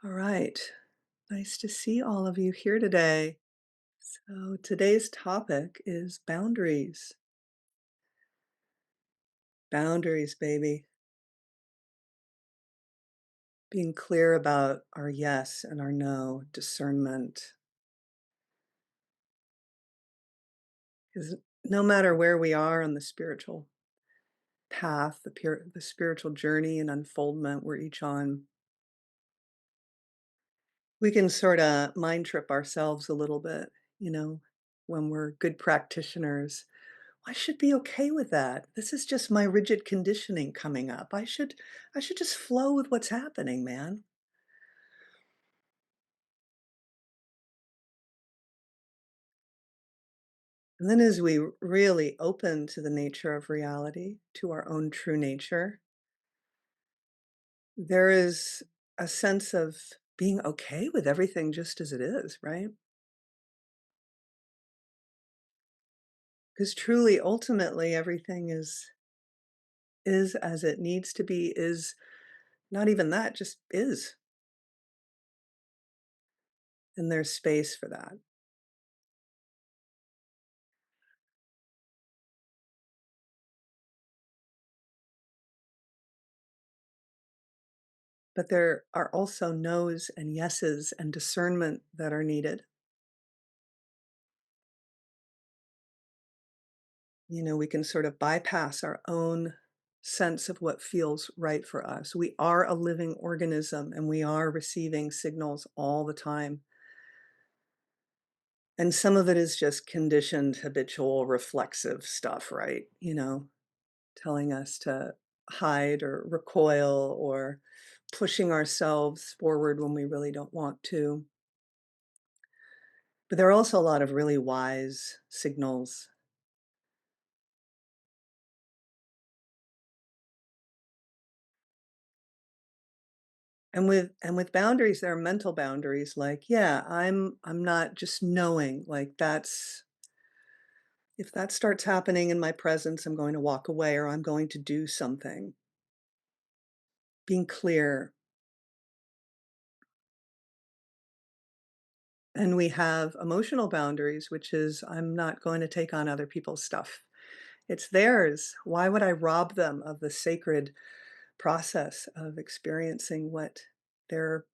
All right. Nice to see all of you here today. So, today's topic is boundaries. Boundaries, baby. Being clear about our yes and our no, discernment. Because no matter where we are on the spiritual path, the spiritual journey and unfoldment we're each on, we can sort of mind trip ourselves a little bit, you know, when we're good practitioners. I should be okay with that. This is just my rigid conditioning coming up. I should just flow with what's happening, man. And then as we really open to the nature of reality, to our own true nature, there is a sense of being okay with everything just as it is, right? Because truly, ultimately, everything is as it needs to be, is not even that, just is. And there's space for that. But there are also no's and yeses and discernment that are needed. We can sort of bypass our own sense of what feels right for us. We are a living organism and we are receiving signals all the time. And some of it is just conditioned, habitual, reflexive stuff, right? Telling us to hide or recoil or pushing ourselves forward when we really don't want to. But there are also a lot of really wise signals. And with boundaries, there are mental boundaries, like, yeah, I'm not just knowing, like, that's if that starts happening in my presence, I'm going to walk away or I'm going to do something. Being clear. And we have emotional boundaries, which is I'm not going to take on other people's stuff. It's theirs. Why would I rob them of the sacred process of experiencing what they're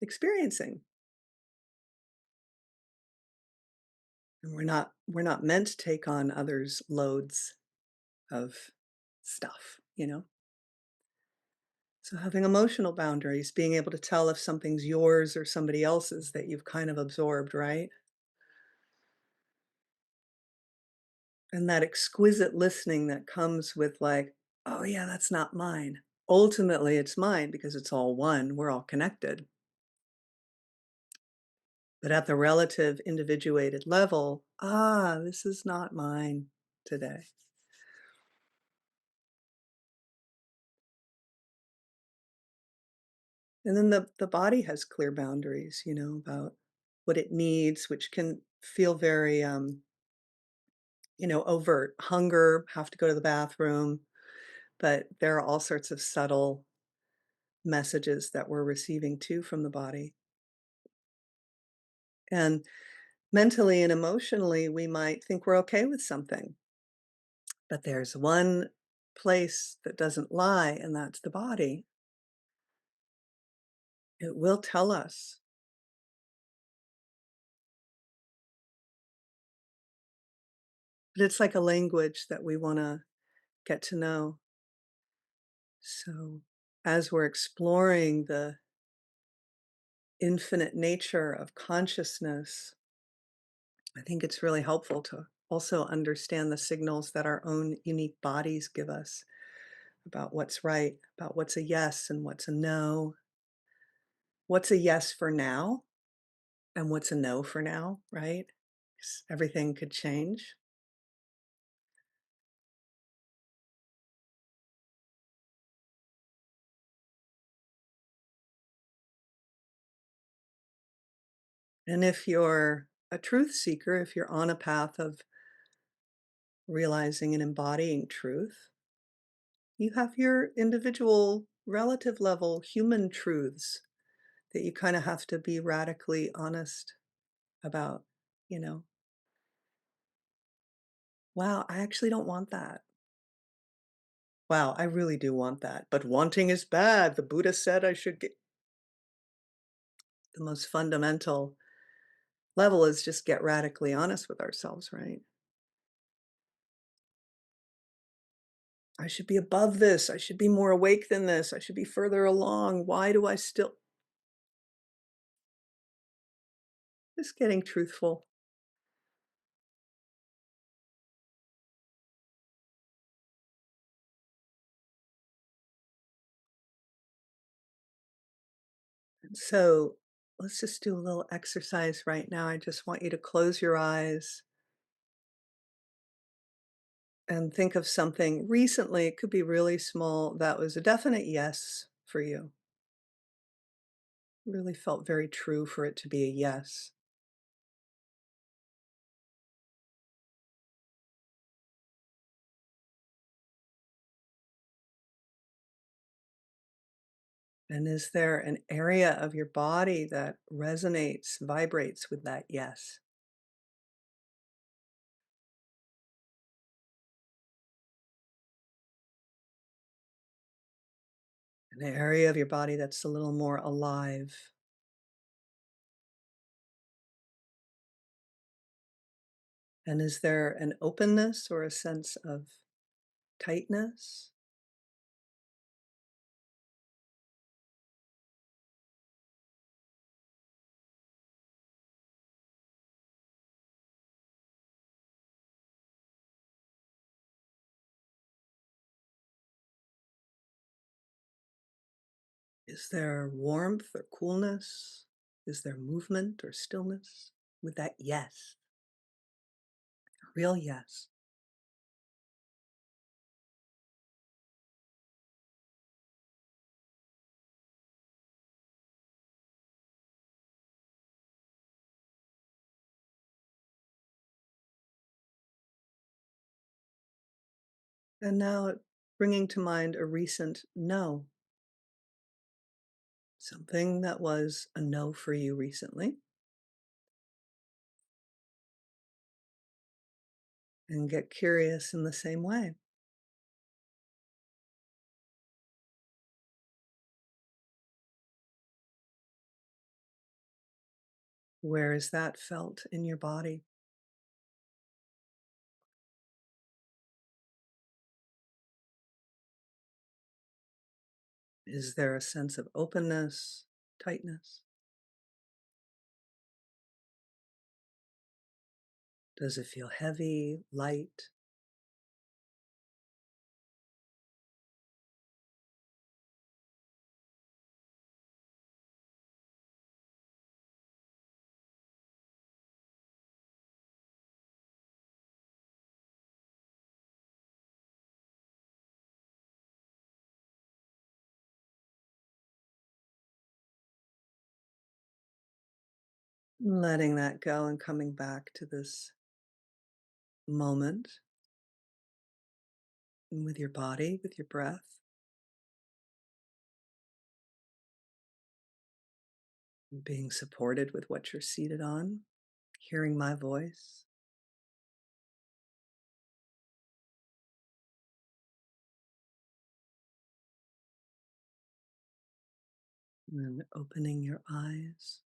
experiencing? And we're not meant to take on others' loads of stuff. So having emotional boundaries, being able to tell if something's yours or somebody else's that you've kind of absorbed, right? And that exquisite listening that comes with like, oh yeah, that's not mine. Ultimately, it's mine because it's all one. We're all connected. But at the relative individuated level, this is not mine today. And then the body has clear boundaries, about what it needs, which can feel very overt. Hunger, have to go to the bathroom, but there are all sorts of subtle messages that we're receiving too from the body. And mentally and emotionally, we might think we're okay with something, but there's one place that doesn't lie, and that's the body. It will tell us, but it's like a language that we want to get to know. So, as we're exploring the infinite nature of consciousness, I think it's really helpful to also understand the signals that our own unique bodies give us about what's right, about what's a yes and what's a no, what's a yes for now and what's a no for now, right? 'Cause everything could change. And if you're a truth seeker, if you're on a path of realizing and embodying truth, you have your individual relative level human truths that you kinda have to be radically honest about, you know, "Wow, I actually don't want that. Wow, I really do want that, but wanting is bad. The Buddha said I should get." The most fundamental level is just get radically honest with ourselves, right? I should be above this. I should be more awake than this. I should be further along. Why do I still just getting truthful. And so let's just do a little exercise right now. I just want you to close your eyes and think of something recently, it could be really small, that was a definite yes for you. Really felt very true for it to be a yes. And is there an area of your body that resonates, vibrates with that yes? An area of your body that's a little more alive? And is there an openness or a sense of tightness? Is there warmth or coolness? Is there movement or stillness with that yes? A real yes. And now bringing to mind a recent no, something that was a no for you recently, and get curious in the same way. Where is that felt in your body? Is there a sense of openness, tightness? Does it feel heavy, light? Letting that go and coming back to this moment with your body, with your breath, being supported with what you're seated on, hearing my voice, and then opening your eyes.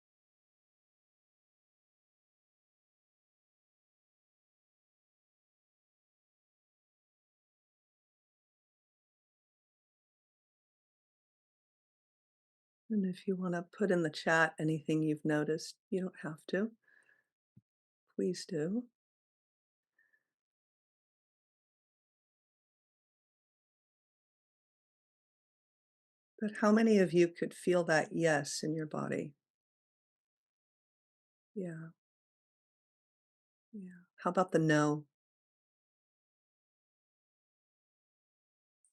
And if you want to put in the chat anything you've noticed, you don't have to. Please do. But how many of you could feel that yes in your body? Yeah, yeah. How about the no?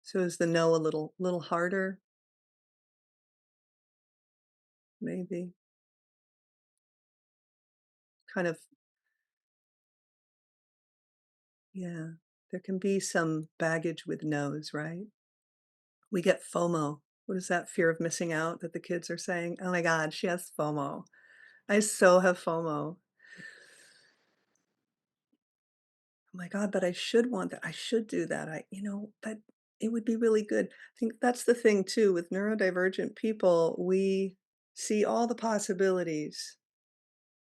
So is the no a little harder? Maybe. Kind of, yeah. There can be some baggage with no's, right? We get FOMO. What is that fear of missing out that the kids are saying? Oh my god, she has FOMO. I so have FOMO. Oh my god, but I should want that. I should do that. That it would be really good. I think that's the thing too with neurodivergent people, we see all the possibilities.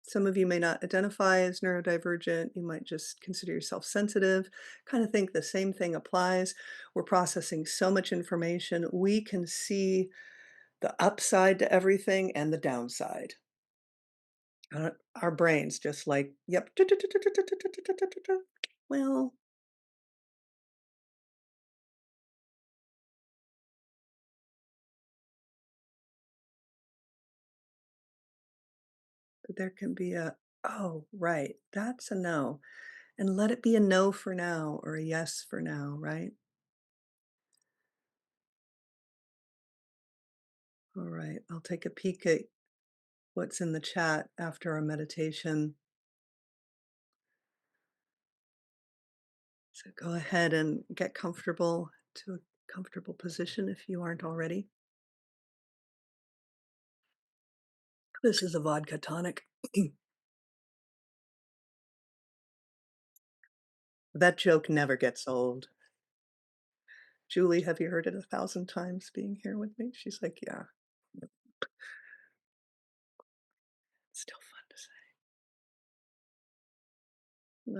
Some of you may not identify as neurodivergent. You might just consider yourself sensitive. Kind of think the same thing applies. We're processing so much information. We can see the upside to everything and the downside. Our brains just like, yep. Well, there can be a, oh, right, that's a no. And let it be a no for now or a yes for now, right? All right, I'll take a peek at what's in the chat after our meditation. So go ahead and get comfortable to a comfortable position if you aren't already. This is a vodka tonic. That joke never gets old. Julie, have you heard it 1,000 times being here with me? She's like, yeah, it's still fun to say.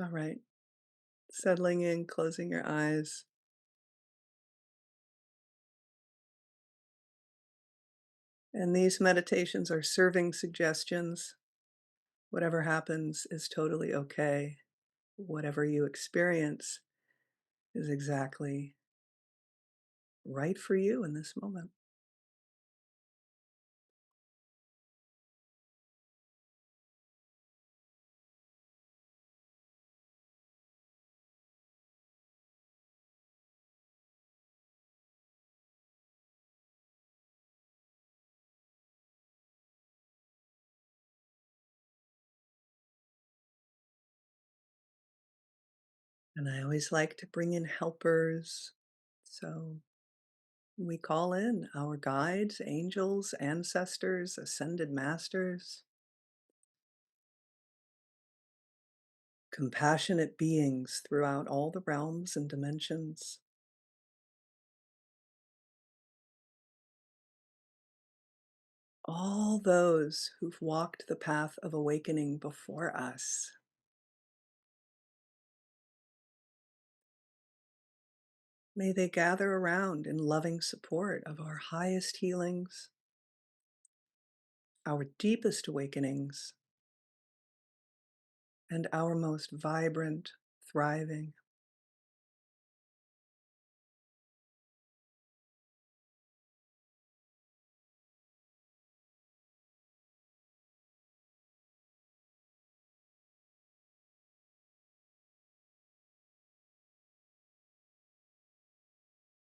All right. Settling in, closing your eyes. And these meditations are serving suggestions. Whatever happens is totally okay. Whatever you experience is exactly right for you in this moment. And I always like to bring in helpers. So we call in our guides, angels, ancestors, ascended masters, compassionate beings throughout all the realms and dimensions. All those who've walked the path of awakening before us. May they gather around in loving support of our highest healings, our deepest awakenings, and our most vibrant, thriving.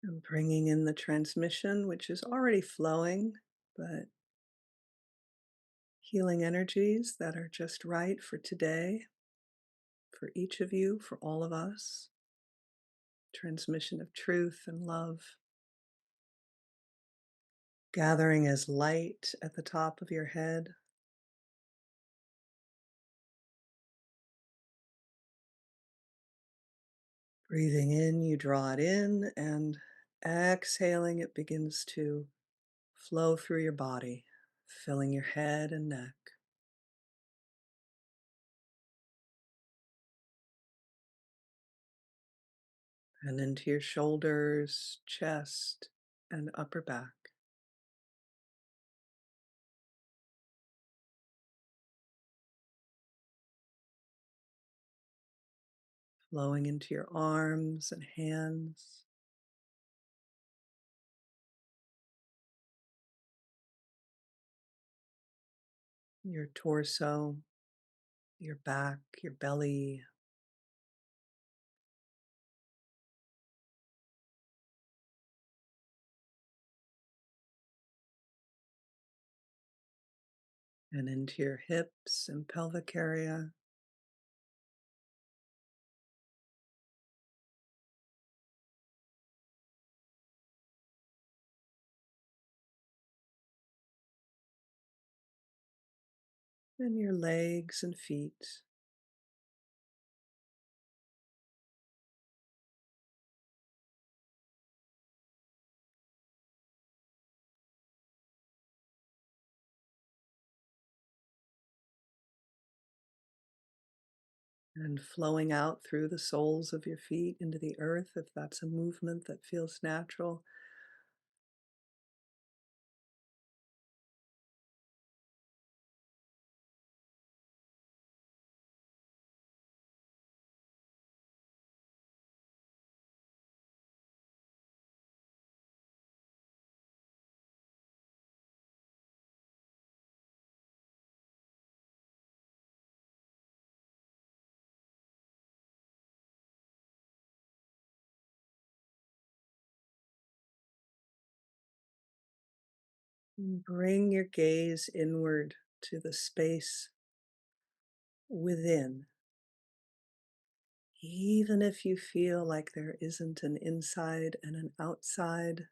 And bringing in the transmission, which is already flowing, but healing energies that are just right for today, for each of you, for all of us. Transmission of truth and love. Gathering as light at the top of your head. Breathing in, you draw it in, and exhaling, it begins to flow through your body, filling your head and neck. And into your shoulders, chest, and upper back. Flowing into your arms and hands. Your torso, your back, your belly, and into your hips and pelvic area. and your legs and feet. And flowing out through the soles of your feet into the earth, if that's a movement that feels natural. Bring your gaze inward to the space within. Even if you feel like there isn't an inside and an outside,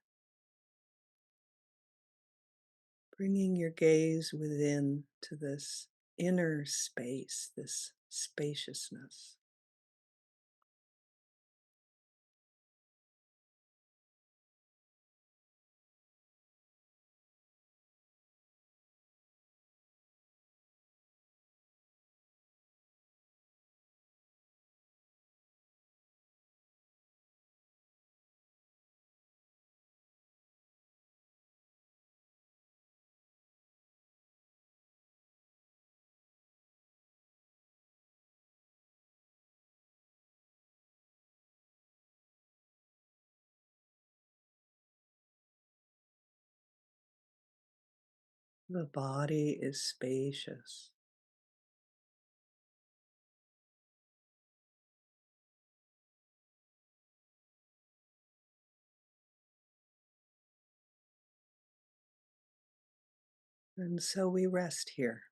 bringing your gaze within to this inner space, this spaciousness. The body is spacious, and so we rest here.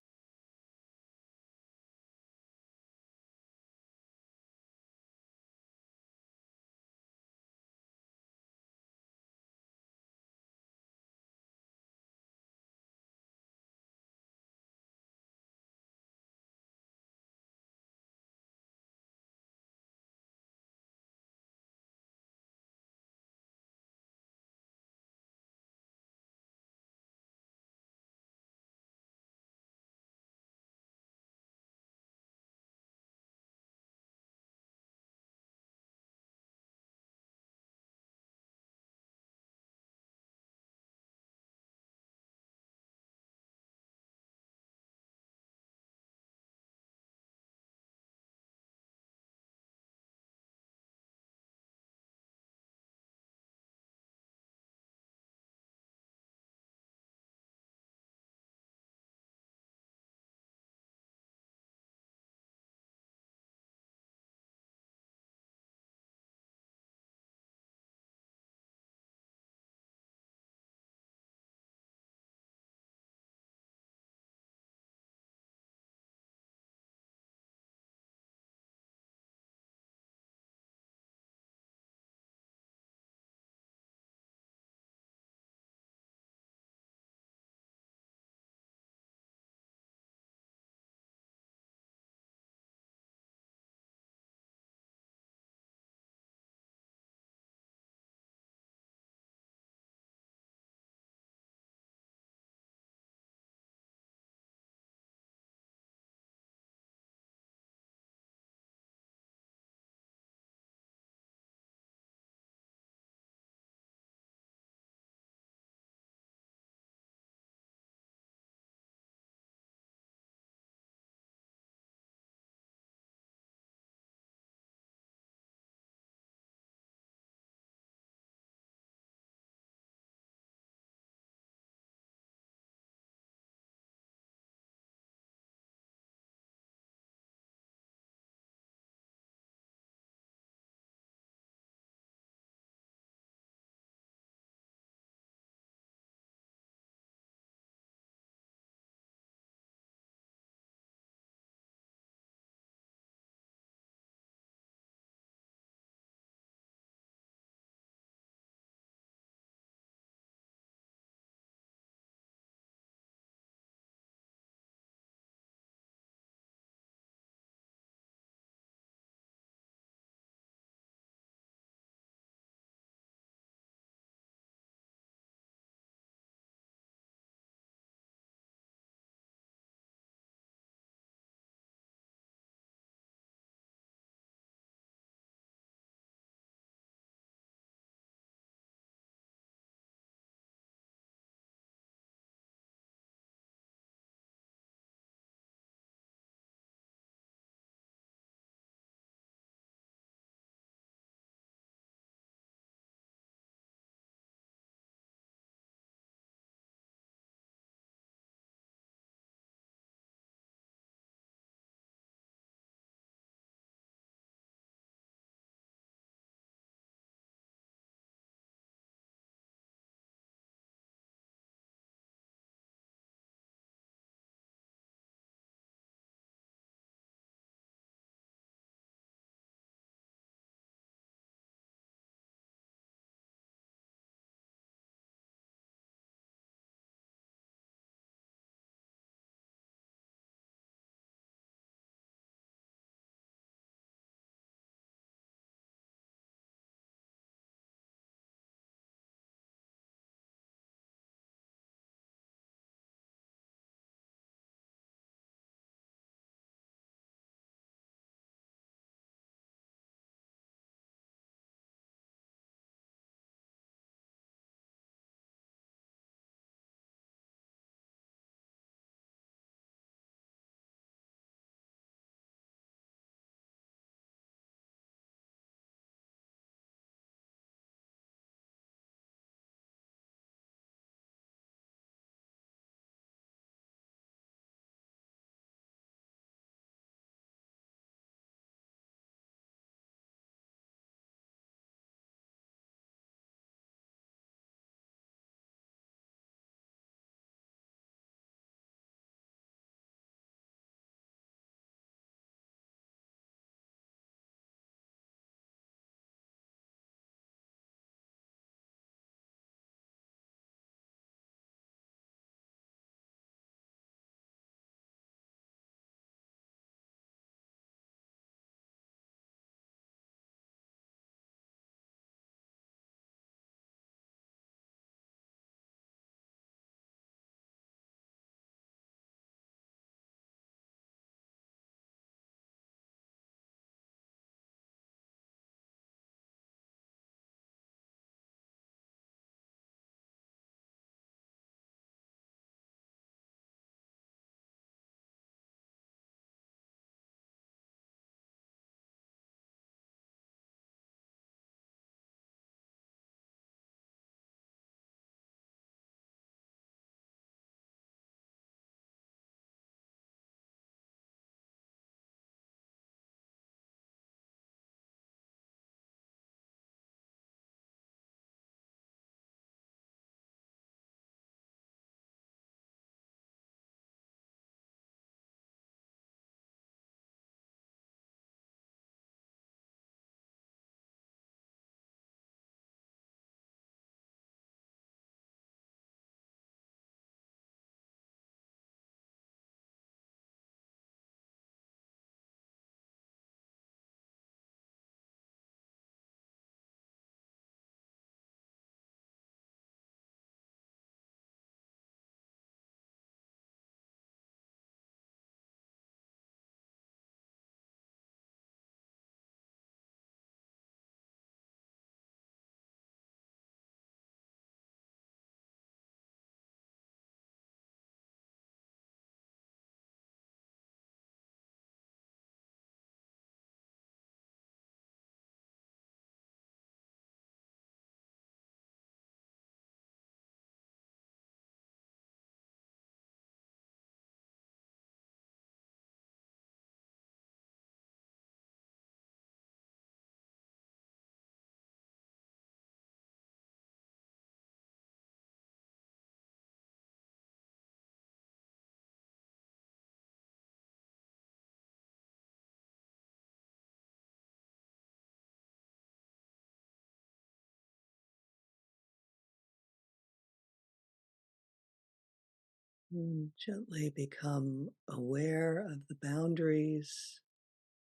Gently become aware of the boundaries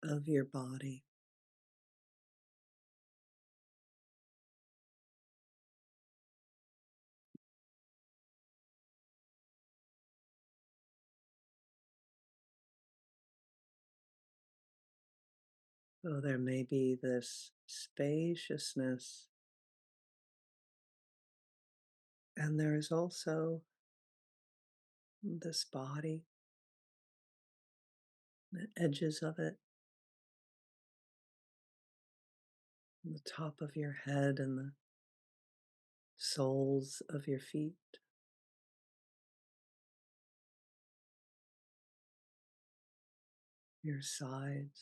of your body. So there may be this spaciousness, and there is also this body, the edges of it, the top of your head, and the soles of your feet, your sides.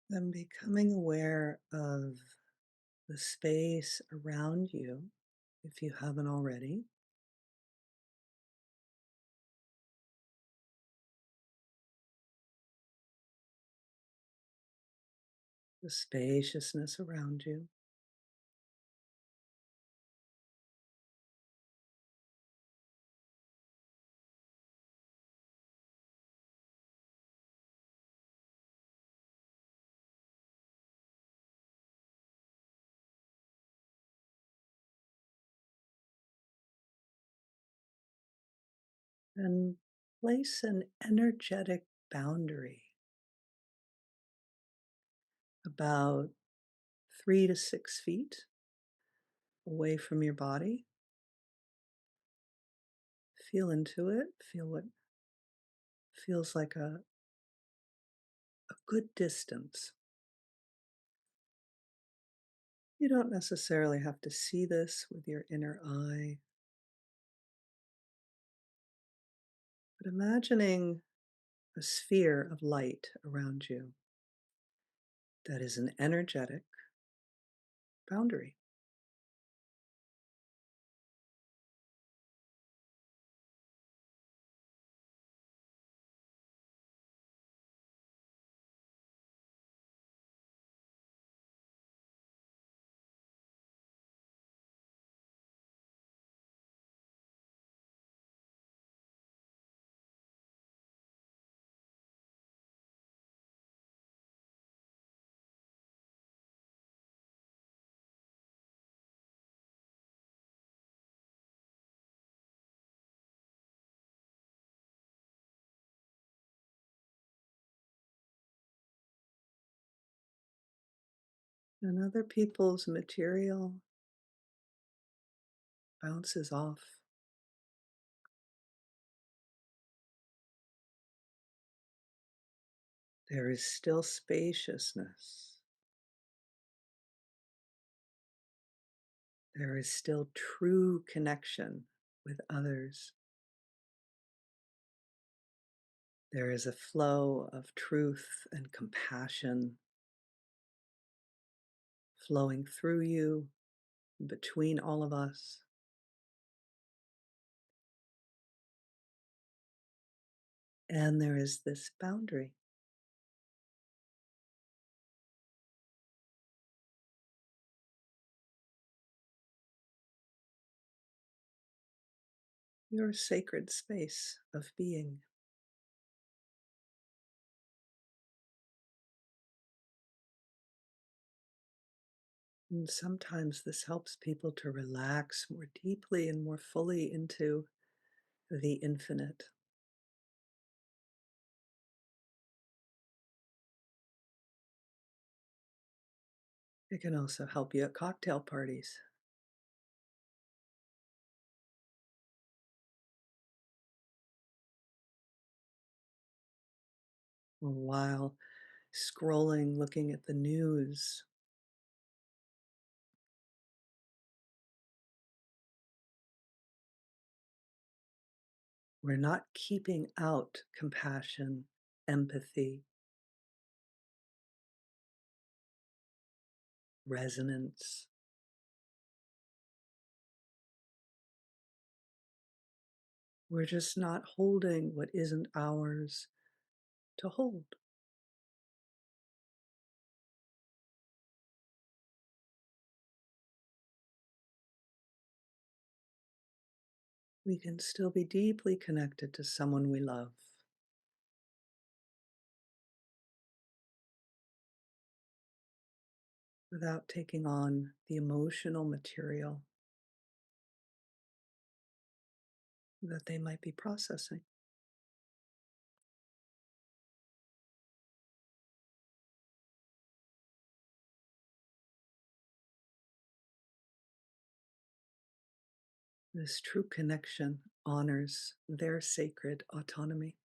And becoming aware of the space around you, if you haven't already, the spaciousness around you. And place an energetic boundary about 3 to 6 feet away from your body. Feel into it. Feel what feels like a good distance. You don't necessarily have to see this with your inner eye, but imagining a sphere of light around you that is an energetic boundary. And other people's material bounces off. There is still spaciousness. There is still true connection with others. There is a flow of truth and compassion flowing through you, between all of us. And there is this boundary. Your sacred space of being. And sometimes this helps people to relax more deeply and more fully into the infinite. It can also help you at cocktail parties or while scrolling, looking at the news. We're not keeping out compassion, empathy, resonance. We're just not holding what isn't ours to hold. We can still be deeply connected to someone we love without taking on the emotional material that they might be processing. This true connection honors their sacred autonomy.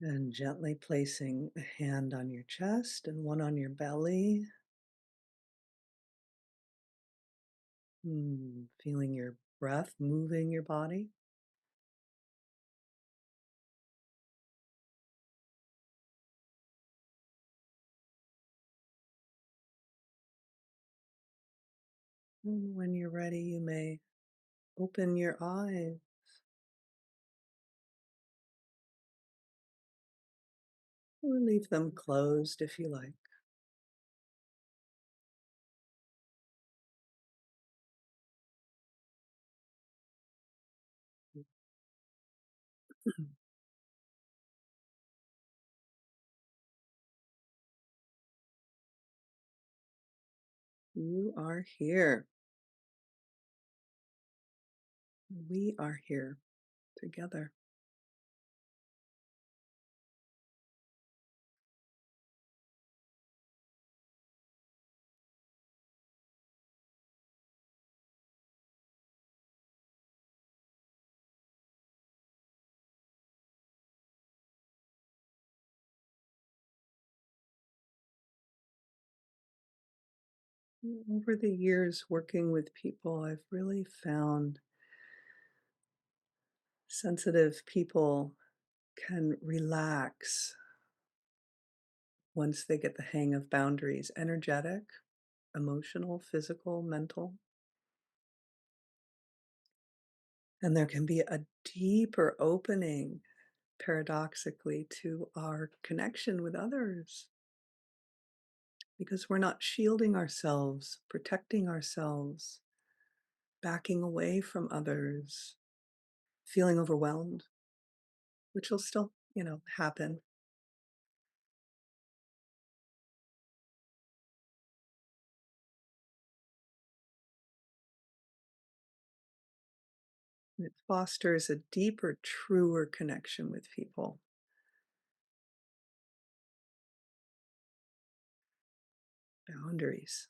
And gently placing a hand on your chest and one on your belly. Feeling your breath moving your body. And when you're ready, you may open your eyes or leave them closed if you like. You are here. We are here together. Over the years working with people, I've really found sensitive people can relax once they get the hang of boundaries, energetic, emotional, physical, mental. And there can be a deeper opening, paradoxically, to our connection with others because we're not shielding ourselves, protecting ourselves, backing away from others, feeling overwhelmed, which will still, happen. It fosters a deeper, truer connection with people. Boundaries.